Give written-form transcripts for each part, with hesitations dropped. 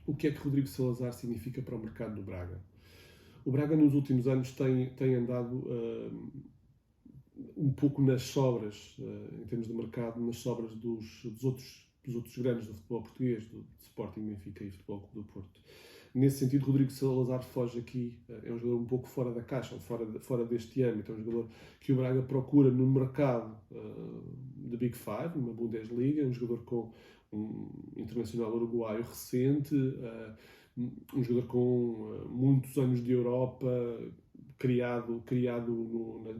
o que é que Rodrigo Salazar significa para o mercado do Braga? O Braga nos últimos anos tem andado um pouco nas sobras, em termos de mercado, nas sobras dos outros grandes do futebol português, do Sporting, Benfica e Futebol Clube do Porto. Nesse sentido, Rodrigo Salazar foge aqui, é um jogador um pouco fora da caixa, fora deste âmbito, é um jogador que o Braga procura no mercado de Big Five, numa Bundesliga, um jogador com um internacional uruguaio recente, um jogador com muitos anos de Europa, criado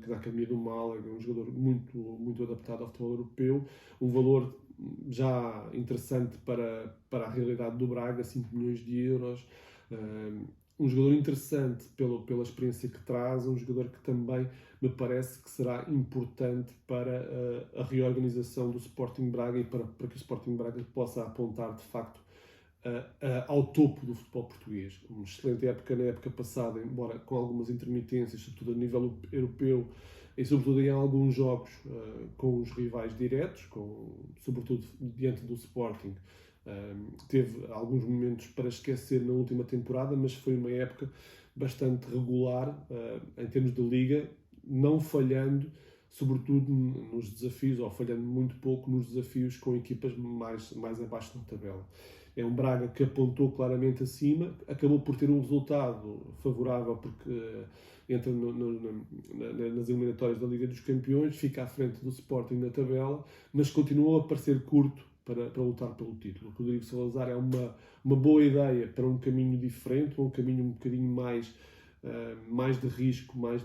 na Academia do Málaga, um jogador muito adaptado ao futebol europeu, um valor já interessante para a realidade do Braga, 5 milhões de euros, um jogador interessante pela experiência que traz, um jogador que também me parece que será importante para a reorganização do Sporting Braga e para que o Sporting Braga possa apontar de facto ao topo do futebol português. Uma excelente época na época passada, embora com algumas intermitências, sobretudo a nível europeu e sobretudo em alguns jogos com os rivais diretos, sobretudo diante do Sporting. Teve alguns momentos para esquecer na última temporada, mas foi uma época bastante regular em termos de liga, não falhando sobretudo nos desafios, ou falhando muito pouco nos desafios com equipas mais abaixo da tabela. É um Braga que apontou claramente acima, acabou por ter um resultado favorável porque entra nas eliminatórias da Liga dos Campeões, fica à frente do Sporting na tabela, mas continuou a parecer curto para lutar pelo título. O Rodrigo Salazar é uma boa ideia para um caminho diferente, um caminho um bocadinho mais de risco, mais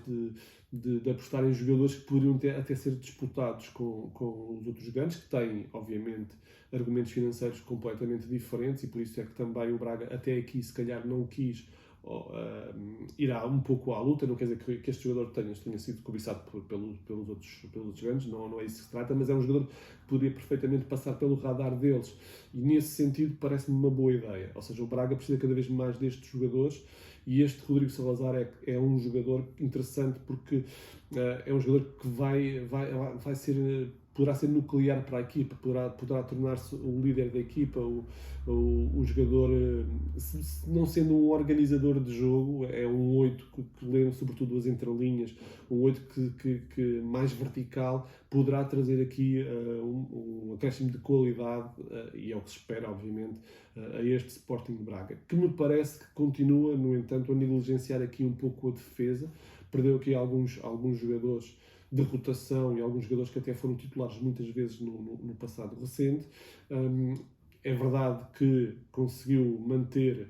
de apostar em jogadores que poderiam até ser disputados com os outros grandes, que têm, obviamente, argumentos financeiros completamente diferentes, e por isso é que também o Braga até aqui se calhar não quis irá um pouco à luta. Não quer dizer que este jogador tenha sido cobiçado pelos outros grandes, não é isso que se trata, mas é um jogador que poderia perfeitamente passar pelo radar deles, e nesse sentido parece-me uma boa ideia. Ou seja, o Braga precisa cada vez mais destes jogadores, e este Rodrigo Salazar é um jogador interessante porque é um jogador que poderá ser nuclear para a equipa, poderá tornar-se o líder da equipa, o jogador, não sendo um organizador de jogo, é um 8 que lê sobretudo as entrelinhas, um 8 que mais vertical, poderá trazer aqui um acréscimo de qualidade, e é o que se espera, obviamente, a este Sporting de Braga, que me parece que continua, no entanto, a negligenciar aqui um pouco a defesa. Perdeu aqui alguns jogadores de rotação e alguns jogadores que até foram titulares muitas vezes no passado recente. É verdade que conseguiu manter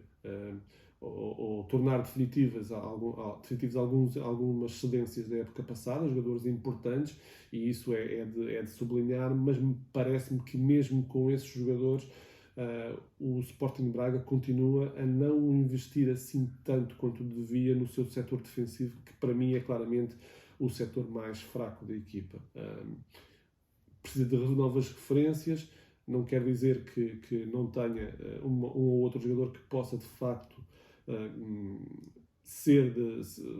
ou tornar definitivas algumas cedências da época passada, jogadores importantes, e isso é de sublinhar, mas parece-me que mesmo com esses jogadores o Sporting Braga continua a não investir assim tanto quanto devia no seu setor defensivo, que para mim é claramente o setor mais fraco da equipa. Precisa de novas referências, não quer dizer que não tenha um ou outro jogador que possa de facto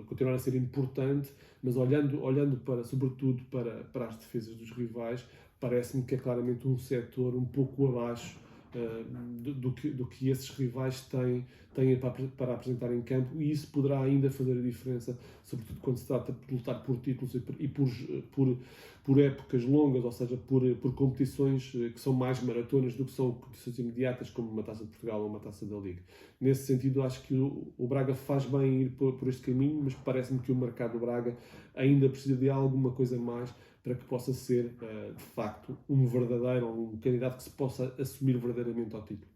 continuar a ser importante, mas olhando sobretudo para as defesas dos rivais, parece-me que é claramente um setor um pouco abaixo do que esses rivais têm para apresentar em campo, e isso poderá ainda fazer a diferença, sobretudo quando se trata de lutar por títulos e por épocas longas, ou seja, por competições que são mais maratonas do que são competições imediatas, como uma Taça de Portugal ou uma Taça da Liga. Nesse sentido, acho que o Braga faz bem em ir por este caminho, mas parece-me que o mercado do Braga ainda precisa de alguma coisa mais para que possa ser, de facto, um verdadeiro, um candidato que se possa assumir verdadeiramente ao título.